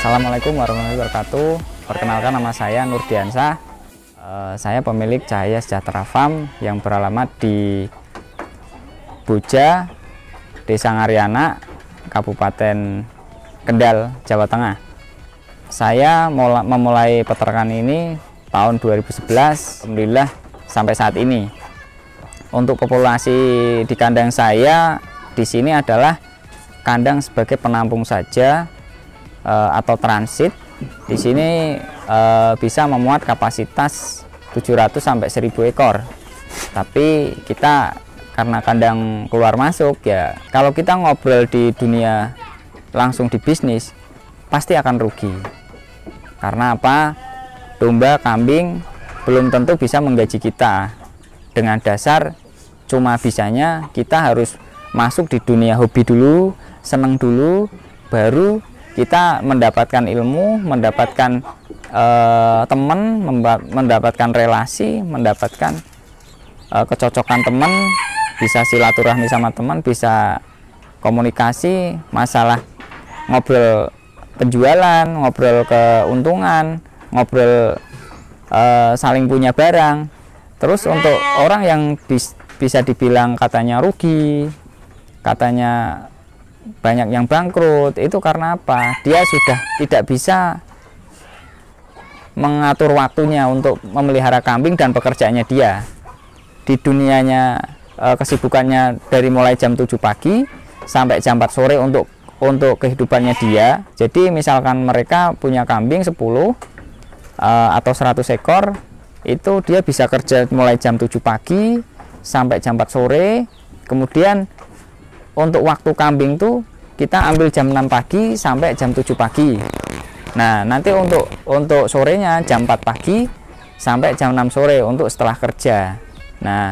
Assalamualaikum warahmatullahi wabarakatuh. Perkenalkan, nama saya Nurdiansyah. Saya pemilik Cahaya Sejahtera Farm yang beralamat di Boja, Desa Ngarianak, Kabupaten Kendal, Jawa Tengah. Saya memulai peternakan ini tahun 2011, alhamdulillah sampai saat ini. Untuk populasi di kandang saya di sini adalah kandang sebagai penampung saja atau transit. Di sini bisa memuat kapasitas 700 sampai 1000 ekor. Tapi kita karena kandang keluar masuk ya, kalau kita ngobrol di dunia langsung di bisnis pasti akan rugi. Karena apa? Domba, kambing belum tentu bisa menggaji kita. Dengan dasar cuma bisanya kita harus masuk di dunia hobi dulu, seneng dulu, baru kita mendapatkan ilmu, mendapatkan teman, mendapatkan relasi, mendapatkan kecocokan teman, bisa silaturahmi sama teman, bisa komunikasi, masalah ngobrol penjualan, ngobrol keuntungan, ngobrol saling punya barang. Terus untuk orang yang bisa dibilang katanya rugi, katanya banyak yang bangkrut, itu karena apa? Dia sudah tidak bisa mengatur waktunya untuk memelihara kambing dan pekerjaannya dia. Di dunianya kesibukannya dari mulai jam 7 pagi sampai jam 4 sore untuk kehidupannya dia. Jadi misalkan mereka punya kambing 10 atau 100 ekor, itu dia bisa kerja mulai jam 7 pagi sampai jam 4 sore. Kemudian untuk waktu kambing tuh kita ambil jam 6 pagi sampai jam 7 pagi. Nah, nanti untuk sorenya jam 4 pagi sampai jam 6 sore untuk setelah kerja. Nah,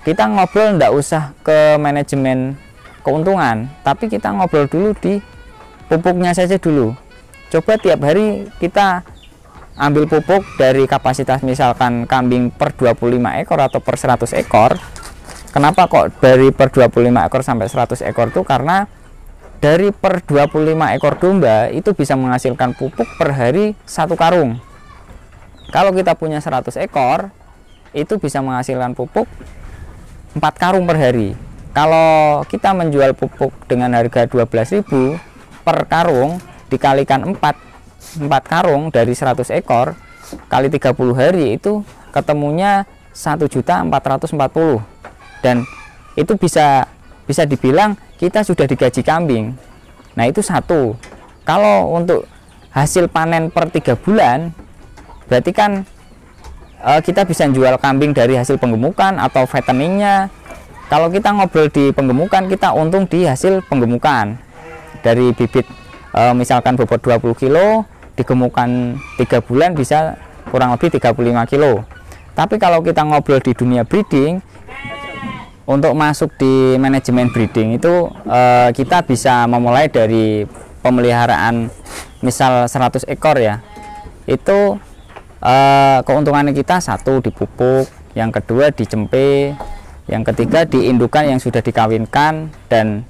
kita ngobrol ndak usah ke manajemen keuntungan, tapi kita ngobrol dulu di pupuknya saja dulu. Coba tiap hari kita ambil pupuk dari kapasitas misalkan kambing per 25 ekor atau per 100 ekor. Kenapa kok dari per 25 ekor sampai 100 ekor itu? Karena dari per 25 ekor domba itu bisa menghasilkan pupuk per hari 1 karung. Kalau kita punya 100 ekor, itu bisa menghasilkan pupuk 4 karung per hari. Kalau kita menjual pupuk dengan harga 12.000 per karung, dikalikan 4 karung dari 100 ekor, kali 30 hari itu ketemunya 1.440.000. Dan itu bisa dibilang kita sudah digaji kambing. Nah, itu satu. Kalau untuk hasil panen per 3 bulan, berarti kan kita bisa jual kambing dari hasil penggemukan atau fatteningnya. Kalau kita ngobrol di penggemukan, kita untung di hasil penggemukan. Dari bibit misalkan bobot 20 kilo, digemukan 3 bulan bisa kurang lebih 35 kilo. Tapi kalau kita ngobrol di dunia breeding, untuk masuk di manajemen breeding itu kita bisa memulai dari pemeliharaan misal 100 ekor ya. Itu keuntungannya kita satu di pupuk, yang kedua di cempe, yang ketiga di indukan yang sudah dikawinkan, dan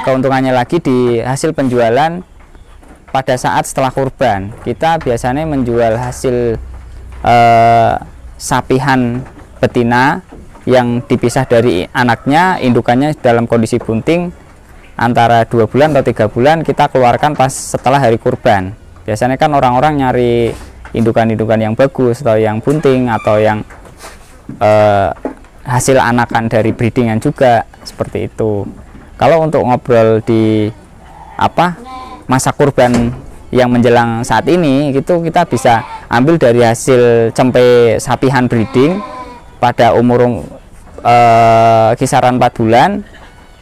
keuntungannya lagi di hasil penjualan pada saat setelah kurban. Kita biasanya menjual hasil sapihan betina yang dipisah dari anaknya, indukannya dalam kondisi bunting antara 2 bulan atau 3 bulan, kita keluarkan pas setelah hari kurban. Biasanya kan orang-orang nyari indukan-indukan yang bagus atau yang bunting atau yang hasil anakan dari breedingan juga, seperti itu. Kalau untuk ngobrol di masa kurban yang menjelang saat ini, gitu kita bisa ambil dari hasil cempe sapihan breeding pada umur kisaran 4 bulan.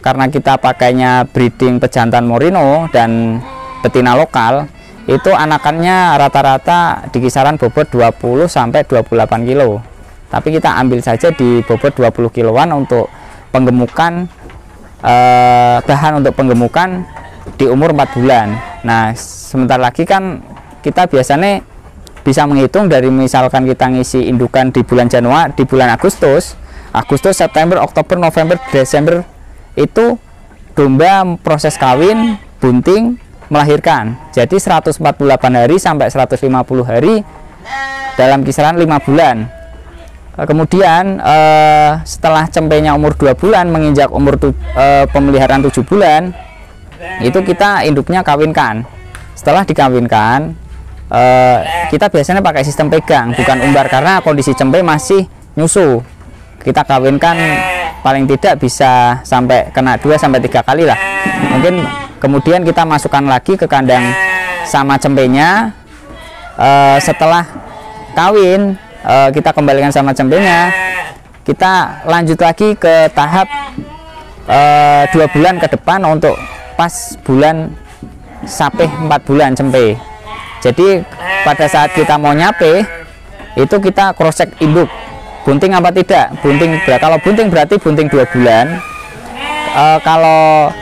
Karena kita pakainya breeding pejantan Merino dan betina lokal, itu anakannya rata-rata di kisaran bobot 20 sampai 28 kilo. Tapi kita ambil saja di bobot 20 kiloan untuk penggemukan, bahan untuk penggemukan di umur 4 bulan. Nah, sebentar lagi kan kita biasanya bisa menghitung dari misalkan kita ngisi indukan di bulan Januari, di bulan Agustus, September, Oktober, November, Desember, itu domba proses kawin, bunting, melahirkan. Jadi 148 hari sampai 150 hari dalam kisaran 5 bulan. Kemudian setelah cempenya umur 2 bulan menginjak umur pemeliharaan 7 bulan, itu kita induknya kawinkan. Setelah dikawinkan, kita biasanya pakai sistem pegang, bukan umbar, karena kondisi cempe masih nyusu. Kita kawinkan paling tidak bisa sampai kena 2 sampai 3 kali lah. Mungkin kemudian kita masukkan lagi ke kandang sama cempenya. Setelah kawin, kita kembalikan sama cempenya. Kita lanjut lagi ke tahap 2 bulan ke depan untuk pas bulan sapeh 4 bulan cempe. Jadi pada saat kita mau nyape, itu kita cross check induk bunting apa tidak. Kalau bunting berarti bunting 2 bulan. Kalau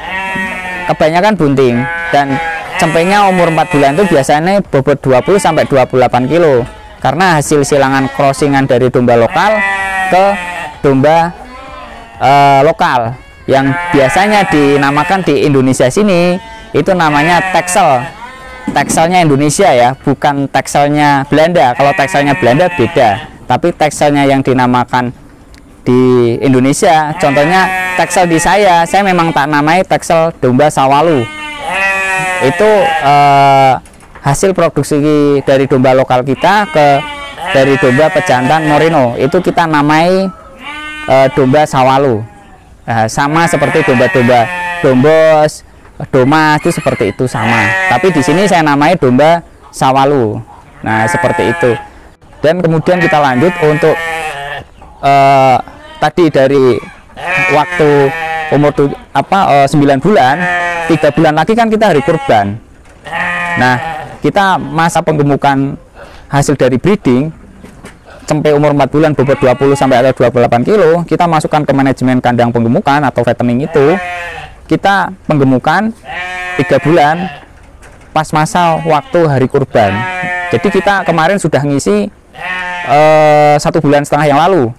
kebanyakan bunting dan cempenya umur 4 bulan itu biasanya bobot 20 sampai 28 kilo, karena hasil silangan crossingan dari domba lokal ke domba lokal yang biasanya dinamakan di Indonesia sini itu namanya Texel. Texelnya Indonesia ya, bukan Texelnya Belanda. Kalau Texelnya Belanda beda, tapi Texelnya yang dinamakan di Indonesia, contohnya Texel di saya memang tak namai Texel domba Sawalu. Itu hasil produksi dari domba lokal kita dari domba pejantan Moreno, itu kita namai domba Sawalu. Sama seperti domba-domba Dombos, Doma itu seperti itu sama. Tapi di sini saya namai domba Sawalu. Nah, seperti itu. Dan kemudian kita lanjut untuk tadi dari waktu umur 9 bulan, 3 bulan lagi kan kita hari kurban. Nah, kita masa penggemukan hasil dari breeding cempe umur 4 bulan bobot 20 sampai 28 kilo, kita masukkan ke manajemen kandang penggemukan atau fattening itu. Kita penggemukan 3 bulan pas masa waktu hari kurban. Jadi kita kemarin sudah ngisi 1,5 bulan yang lalu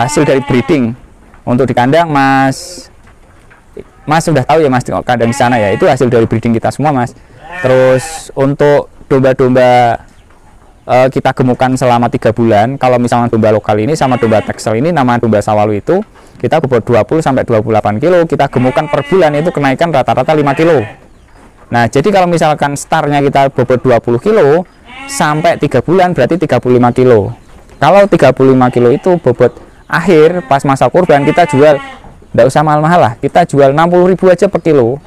hasil dari breeding untuk di kandang. Mas sudah tahu ya Mas, kandang di sana ya, itu hasil dari breeding kita semua Mas. Terus untuk domba-domba kita gemukan selama 3 bulan. Kalau misalnya domba lokal ini sama domba Texel ini, nama domba Sawalu itu, kita bobot 20 sampai 28 kilo, kita gemukan per bulan itu kenaikan rata-rata 5 kilo. Nah, jadi kalau misalkan startnya kita bobot 20 kilo sampai 3 bulan berarti 35 kilo. Kalau 35 kilo itu bobot akhir pas masa kurban, kita jual nggak usah mahal-mahal lah, kita jual 60.000 aja per kilo.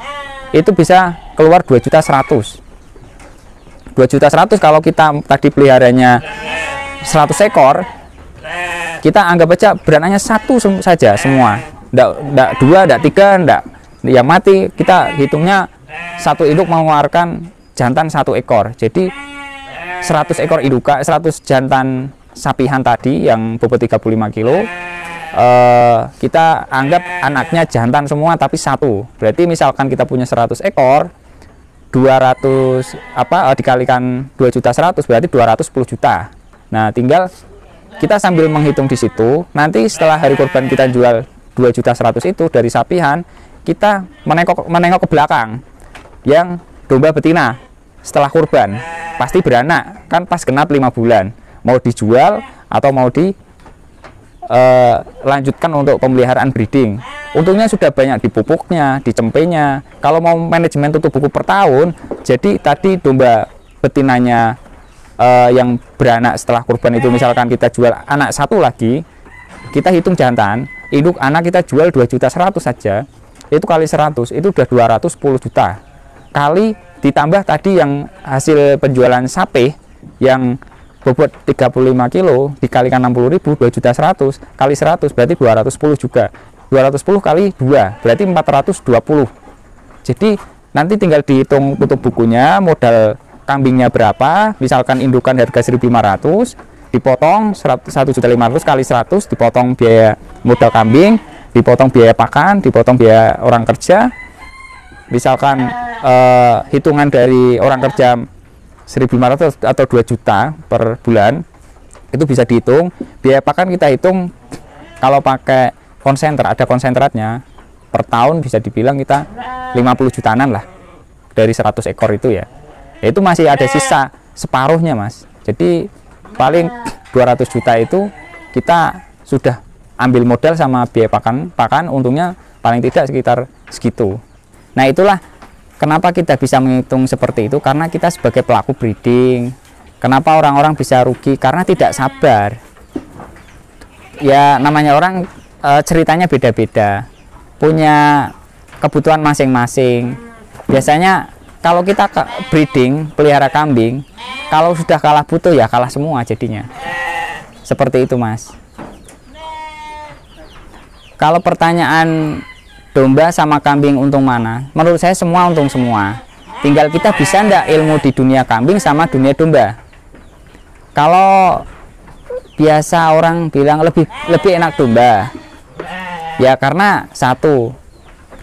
Itu bisa keluar 2.100.000. 2.100.000 kalau kita tadi peliharanya 100 ekor, kita anggap aja beranaknya 1 saja semua, enggak 2, enggak 3, enggak yang mati. Kita hitungnya 1 induk mengeluarkan jantan 1 ekor. Jadi 100 ekor induka, 100 jantan sapihan tadi yang bobot 35 kilo, kita anggap anaknya jantan semua tapi 1. Berarti misalkan kita punya 100 ekor, 200 dikalikan 2.100.000 berarti 210 juta. Nah, tinggal kita sambil menghitung di situ. Nanti setelah hari kurban kita jual 2.100.000 itu dari sapihan, kita menengok ke belakang yang domba betina setelah kurban pasti beranak kan pas genap 5 bulan, mau dijual atau mau lanjutkan untuk pemeliharaan breeding. Untungnya sudah banyak di pupuknya, di cempenya. Kalau mau manajemen tutup buku per tahun, jadi tadi domba betinanya yang beranak setelah kurban itu, misalkan kita jual anak 1 lagi, kita hitung jantan, induk anak kita jual 2.100.000 saja, itu kali 100, itu udah 210 juta. Kali ditambah tadi yang hasil penjualan sapi yang bobot 35 kilo dikalikan 60.000, 2.100.000 kali 100 berarti 210 juga. 210 kali 2 berarti 420. Jadi nanti tinggal dihitung tutup bukunya, modal kambingnya berapa. Misalkan indukan harga 1.500, dipotong 1.500.000 kali 100, dipotong biaya modal kambing, dipotong biaya pakan, dipotong biaya orang kerja. Misalkan hitungan dari orang kerja 1.500 atau 2 juta per bulan, itu bisa dihitung. Biaya pakan kita hitung kalau pakai konsentrat, ada konsentratnya, per tahun bisa dibilang kita 50 jutaan lah. dari 100 ekor itu ya, itu masih ada sisa separuhnya Mas. Jadi paling 200 juta itu kita sudah ambil modal sama biaya pakan, untungnya paling tidak sekitar segitu. Nah itulah kenapa kita bisa menghitung seperti itu, karena kita sebagai pelaku breeding. Kenapa orang-orang bisa rugi? Karena tidak sabar. Ya namanya orang ceritanya beda-beda, punya kebutuhan masing-masing. Biasanya kalau kita breeding, pelihara kambing, kalau sudah kalah butuh ya kalah semua jadinya. Seperti itu Mas. Kalau pertanyaan domba sama kambing untung mana? Menurut saya semua untung semua. Tinggal kita bisa ndak ilmu di dunia kambing sama dunia domba. Kalau biasa orang bilang lebih enak domba, ya karena satu,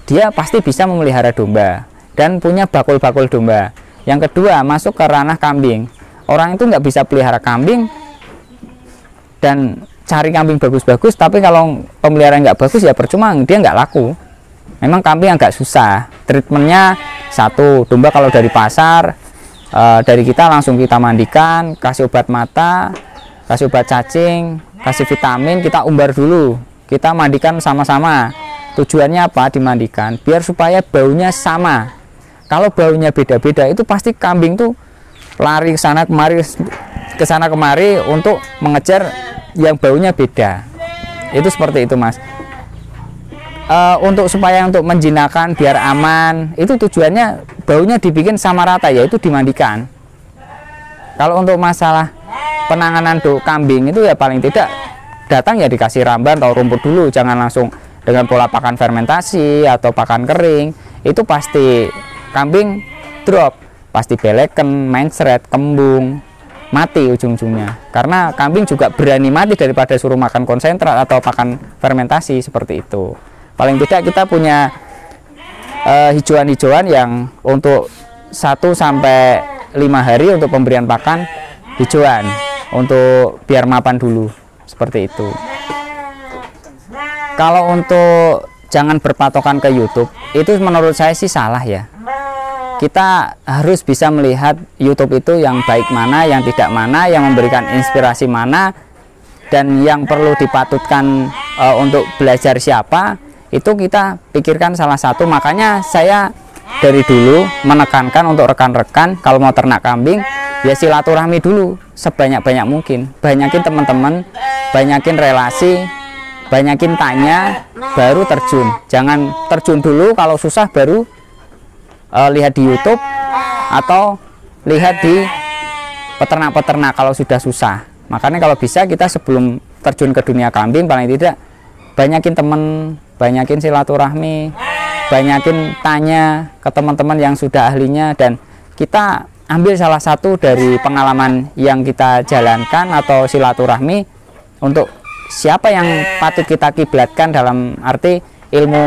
dia pasti bisa memelihara domba dan punya bakul-bakul domba. Yang kedua, masuk ke ranah kambing. Orang itu nggak bisa pelihara kambing dan cari kambing bagus-bagus, tapi kalau pemeliharaan nggak bagus ya percuma, dia nggak laku. Memang kambing agak susah. Treatmentnya satu, domba kalau dari pasar, dari kita langsung kita mandikan, kasih obat mata, kasih obat cacing, kasih vitamin, kita umbar dulu, kita mandikan sama-sama. Tujuannya apa dimandikan? Biar supaya baunya sama. Kalau baunya beda-beda itu pasti kambing tuh lari ke sana kemari untuk mengejar yang baunya beda. Itu seperti itu Mas. Untuk supaya untuk menjinakkan biar aman, itu tujuannya baunya dibikin sama rata, yaitu dimandikan. Kalau untuk masalah penanganan kambing itu ya paling tidak datang ya dikasih ramban atau rumput dulu, jangan langsung dengan pola pakan fermentasi atau pakan kering. Itu pasti kambing drop, pasti beleken, mencret, kembung, mati ujung-ujungnya. Karena kambing juga berani mati daripada suruh makan konsentrat atau pakan fermentasi seperti itu. Paling tidak kita punya hijauan-hijauan yang untuk 1 sampai 5 hari untuk pemberian pakan hijauan untuk biar mapan dulu seperti itu. Kalau untuk jangan berpatokan ke YouTube, itu menurut saya sih salah ya. Kita harus bisa melihat YouTube itu yang baik mana, yang tidak mana, yang memberikan inspirasi mana, dan yang perlu dipatutkan untuk belajar siapa, itu kita pikirkan salah satu. Makanya saya dari dulu menekankan untuk rekan-rekan kalau mau ternak kambing, ya silaturahmi dulu sebanyak-banyak mungkin. Banyakin teman-teman, banyakin relasi, banyakin tanya, baru terjun. Jangan terjun dulu, kalau susah baru lihat di YouTube atau lihat di peternak-peternak kalau sudah susah. Makanya kalau bisa kita sebelum terjun ke dunia kambing paling tidak banyakin teman, banyakin silaturahmi, banyakin tanya ke teman-teman yang sudah ahlinya, dan kita ambil salah satu dari pengalaman yang kita jalankan atau silaturahmi untuk siapa yang patut kita kiblatkan, dalam arti ilmu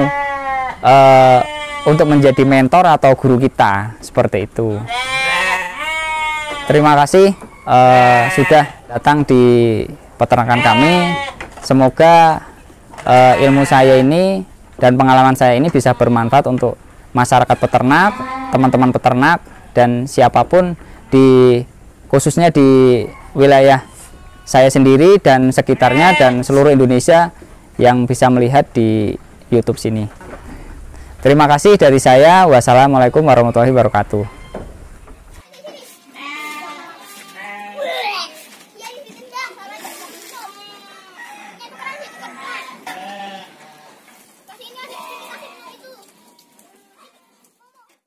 untuk menjadi mentor atau guru kita, seperti itu. Terima kasih sudah datang di peternakan kami. Semoga ilmu saya ini dan pengalaman saya ini bisa bermanfaat untuk masyarakat peternak, teman-teman peternak, dan siapapun khususnya di wilayah saya sendiri dan sekitarnya dan seluruh Indonesia yang bisa melihat di YouTube sini. Terima kasih dari saya. Wassalamualaikum warahmatullahi wabarakatuh.